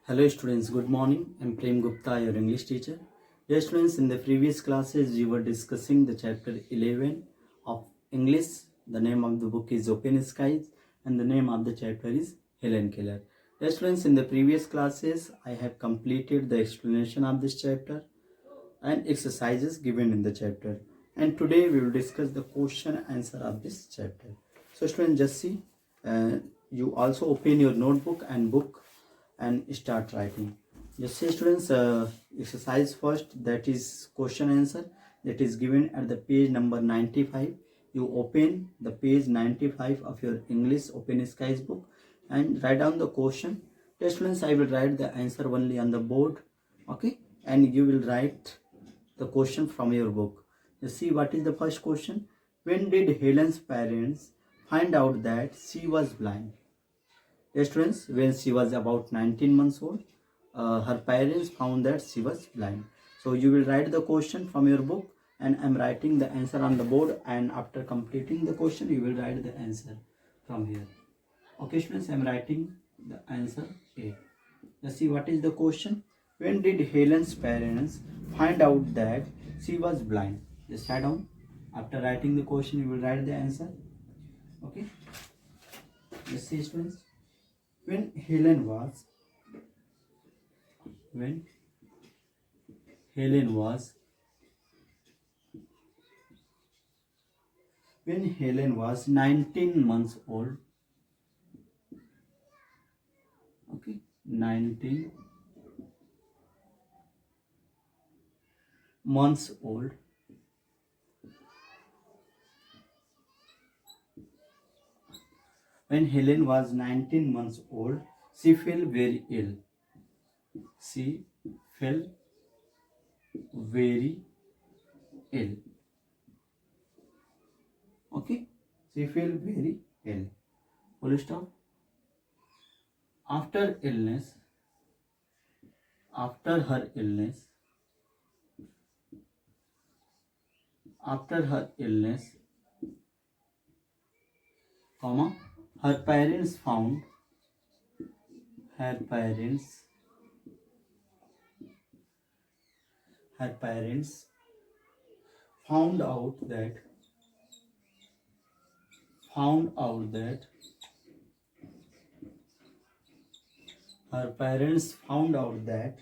Hello students, good morning. I'm Prem Gupta, your English teacher. Dear students, in the previous classes we were discussing the chapter 11 of English. The name of the book is Open Skies and the name of the chapter is Helen Keller. Dear students, in the previous classes I have completed the explanation of this chapter and exercises given in the chapter. And today we will discuss the question answer of this chapter. So students, just see, you also open your notebook and book and start writing. Just say students, exercise first, that is question answer, that is given at the page number 95. You open the page 95 of your English Open Skies book and write down the question. Dear students, I will write the answer only on the board, okay, and you will write the question from your book. You see, what is the first question? When did Helen's parents find out that she was blind? Yes, students, when she was about 19 months old, her parents found that she was blind. So you will write the question from your book and I am writing the answer on the board, and after completing the question you will write the answer from here. Okay students, I am writing the answer A. Let's see what is the question. When did Helen's parents find out that she was blind? Just write down. After writing the question you will write the answer. Okay. Let's see students. When Helen was when Helen was when Helen was 19 months old. Okay, 19 months old. When Helen was 19 months old, she fell very ill. She fell very ill. Okay, she fell very ill. Full stop. After illness, after her illness, after her illness, comma, her parents found her parents her parents found out that found out that her parents found out that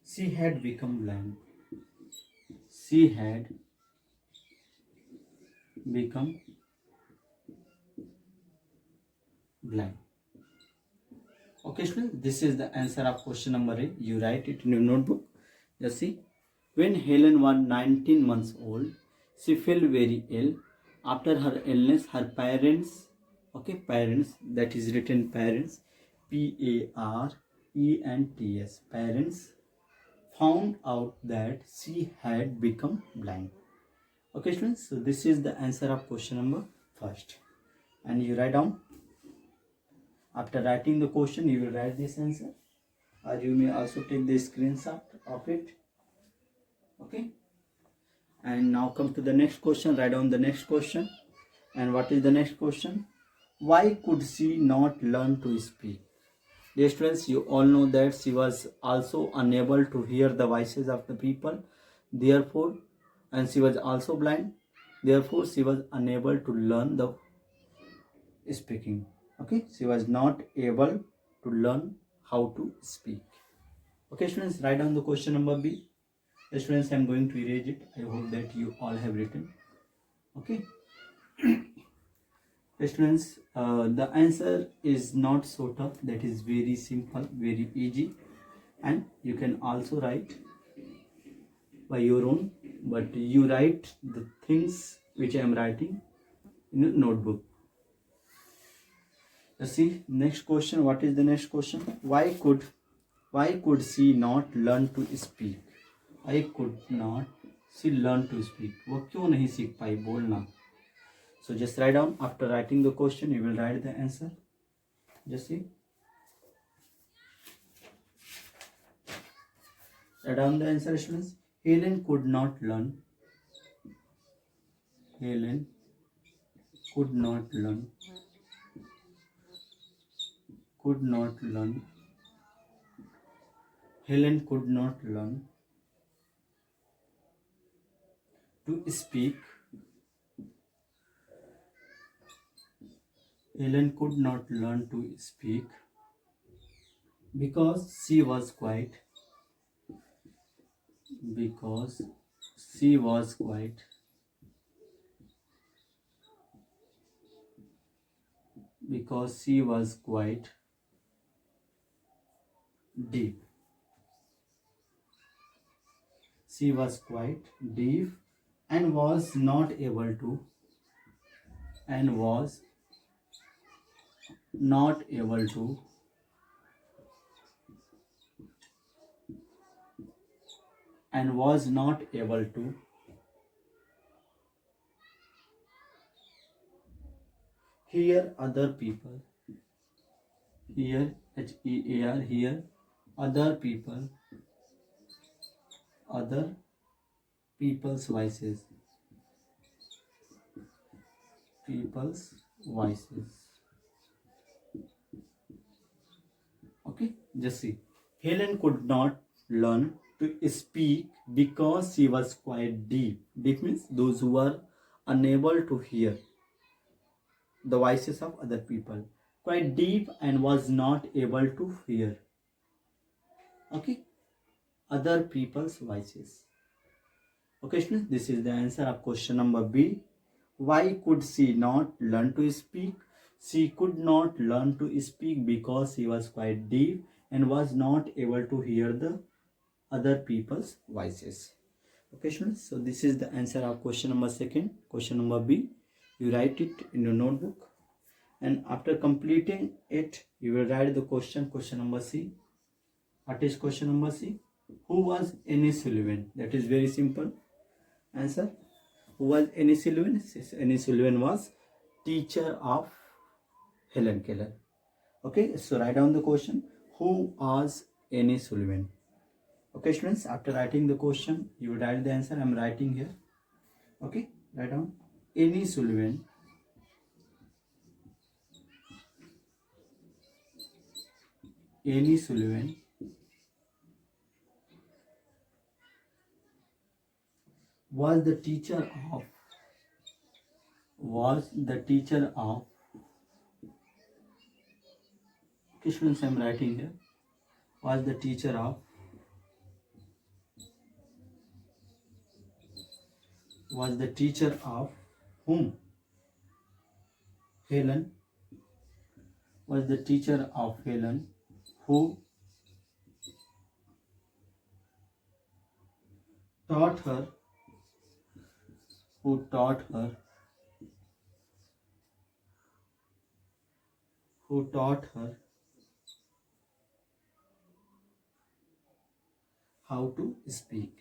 she had become blind. She had become blind. Okay, students, this is the answer of question number A. You write it in your notebook. Just see. When Helen was 19 months old, she fell very ill. After her illness, her parents, okay, parents, that is written parents, P-A-R-E-N-T-S, parents, found out that she had become blind. Okay, students, so this is the answer of question number first. And you write down. After writing the question, you will write this answer, or you may also take the screenshot of it. Okay. And now come to the next question. Write down the next question. And what is the next question? Why could she not learn to speak? Dear students, you all know that she was also unable to hear the voices of the people. Therefore, and she was also blind. Therefore, she was unable to learn the speaking. Okay, she was not able to learn how to speak. Okay, students, write down the question number B. Students, I am going to erase it. I hope that you all have written. Okay. Students, the answer is not so tough. That is very simple, very easy, and you can also write by your own. But you write the things which I am writing in a notebook. Let's see next question. What is the next question? Why could she not learn to speak? Why could not she learn to speak? वो क्यों नहीं सीख पाई बोलना? So just write down. After writing the question, you will write the answer. Just see. Write down the answer, students. Helen could not learn. Helen could not learn. Could not learn Helen could not learn to speak. Helen could not learn to speak because she was quiet. Because she was quiet. Because she was quite deep. She was quite deep and was not able to and was not able to and was not able to hear other people. Hear H-E-A-R, hear other people, other people's voices. People's voices. Okay, just see. Helen could not learn to speak because she was quite deep. Deep means those who are unable to hear the voices of other people. Quite deep and was not able to hear. Okay, other people's voices. Okay, students, this is the answer of question number B. Why could she not learn to speak? She could not learn to speak because she was quite deaf and was not able to hear the other people's voices. Okay, students, so this is the answer of question number second. Question number B, you write it in your notebook, and after completing it, you will write the question number C. What is question number C? Who was Annie Sullivan? That is very simple. Answer. Who was Annie Sullivan? Annie Sullivan was teacher of Helen Keller. Okay, so write down the question. Who was Annie Sullivan? Okay, students, after writing the question, you will write the answer. I am writing here. Okay, write down. Annie Sullivan. Annie Sullivan was the teacher of okay, students, I am writing here. Was the teacher of whom? Helen. Was the teacher of Helen who taught her how to speak.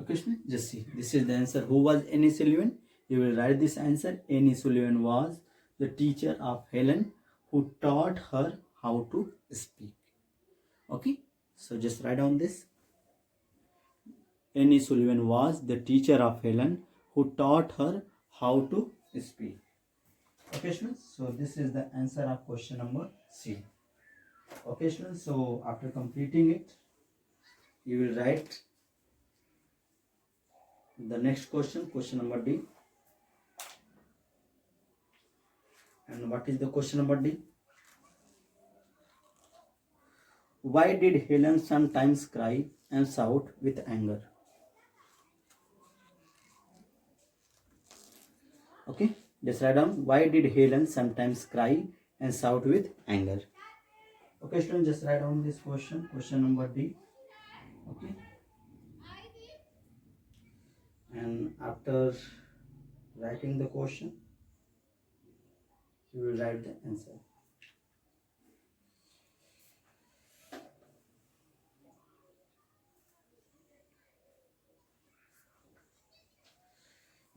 Okay, students, just see. This is the answer. Who was Annie Sullivan? You will write this answer. Annie Sullivan was the teacher of Helen who taught her how to speak. Okay, so just write down this. Annie Sullivan was the teacher of Helen who taught her how to speak. Okay, students, so this is the answer of question number C. Okay, students, so after completing it, you will write the next question number D. And what is the question number D? Why did Helen sometimes cry and shout with anger? Okay, just write down. Why did Helen sometimes cry and shout with anger? Okay, students, just write down this question number D. Okay, and after writing the question, you will write the answer.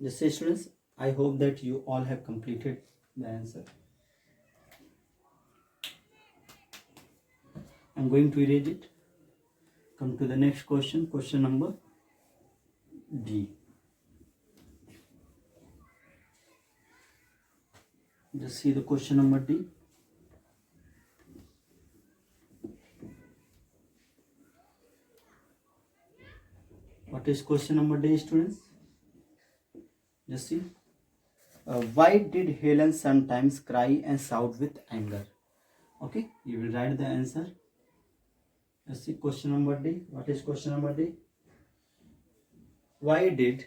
Just say, students, I hope that you all have completed the answer. I'm going to erase it. Come to the next question number D. Just see the question number D. What is question number D, students? Just see. Why did Helen sometimes cry and shout with anger? Okay, you will write the answer. Let's see question number D. What is question number D? Why did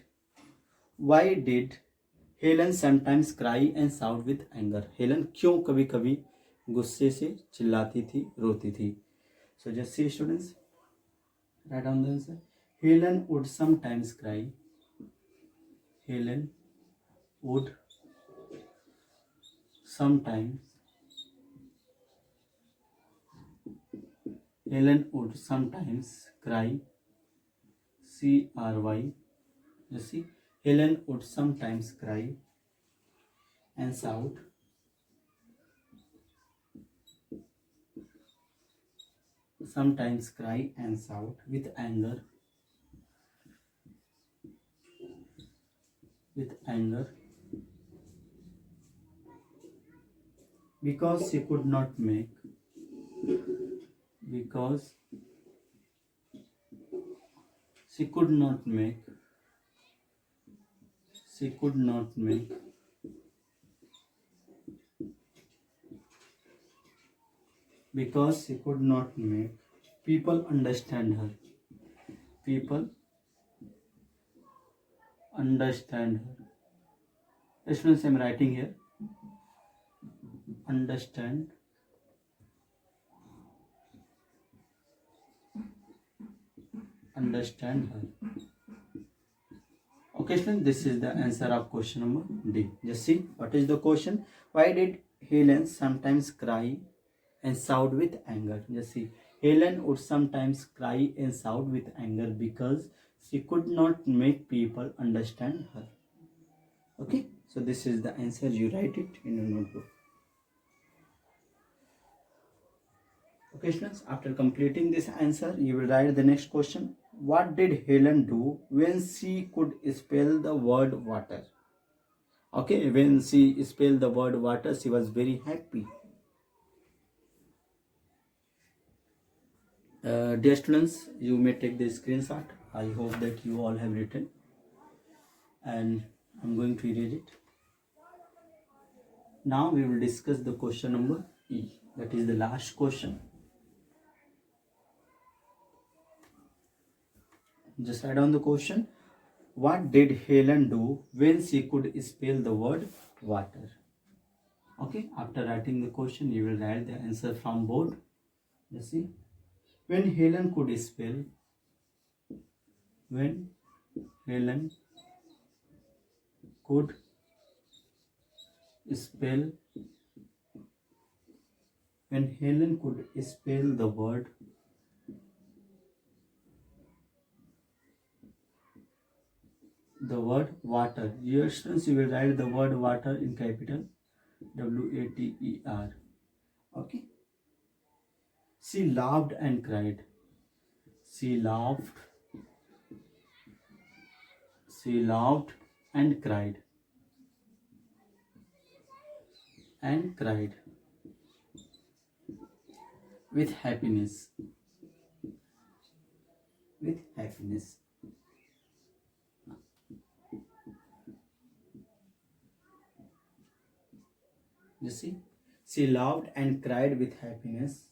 Helen sometimes cry and shout with anger? Helen क्यों कभी कभी गुस्से से चिल्लाती थी, रोती थी? So just see, students, write down the answer. Helen would sometimes cry. Helen would sometimes cry. CRY. You see, Helen would sometimes cry and shout. Sometimes cry and shout with anger. Because she could not make because she could not make people understand her. Students, I am writing here. Understand her. Okay, students, this is the answer of question number D. Just see, what is the question? Why did Helen sometimes cry and shout with anger? Just see, Helen would sometimes cry and shout with anger because she could not make people understand her. Okay, so this is the answer. You write it in your notebook. Okay, students, after completing this answer, you will write the next question. What did Helen do when she could spell the word water? Okay, when she spelled the word water, she was very happy. Dear students, you may take the screenshot. I hope that you all have written, and I'm going to erase it. Now we will discuss the question number E. That is the last question. Just write down the question. What did Helen do when she could spell the word water? Okay, after writing the question, you will write the answer from board. Let's see. When Helen could spell the word water. Dear students, you will write the word water in capital WATER. Okay. She laughed and cried. She laughed and cried. With happiness. You see, she laughed and cried with happiness.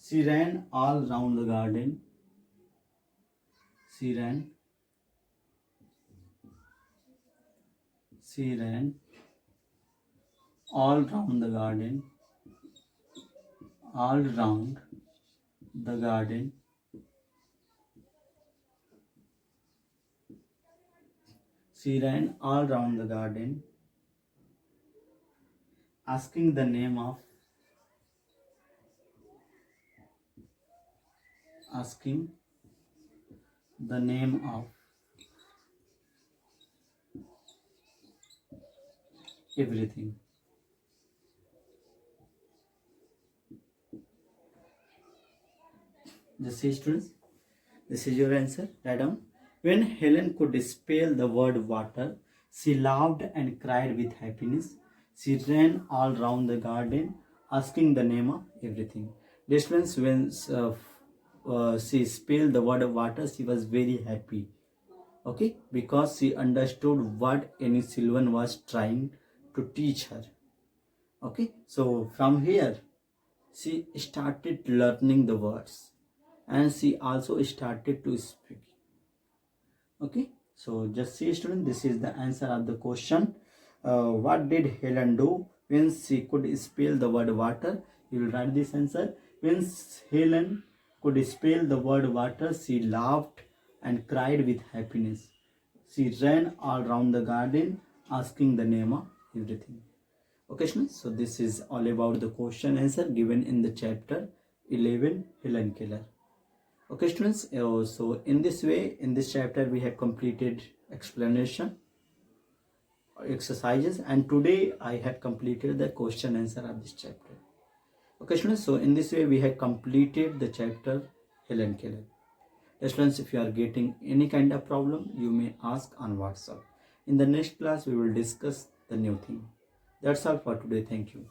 She ran all round the garden. She ran all round the garden. She ran all round the garden, asking the name of everything. Just see, students, this is your answer. Write down. When Helen could spell the word water, she laughed and cried with happiness. She ran all round the garden, asking the name of everything. Dear students, when she spilled the word of water, she was very happy. Okay, because she understood what any Sylvan was trying to teach her. Okay, so from here she started learning the words, and she also started to speak. Okay, so just see student, this is the answer of the question. What did Helen do when she could spell the word water? You will write this answer. When Helen could spell the word water, she laughed and cried with happiness. She ran all round the garden asking the name of everything. Okay students, so this is all about the question answer given in the chapter 11, Helen Keller. Okay students, so in this way, in this chapter we have completed explanation exercises, and today I have completed the question answer of this chapter. Okay students, so in this way we have completed the chapter Helen Keller. Students, if you are getting any kind of problem, you may ask on WhatsApp. In the next class we will discuss the new thing. That's all for today. Thank you.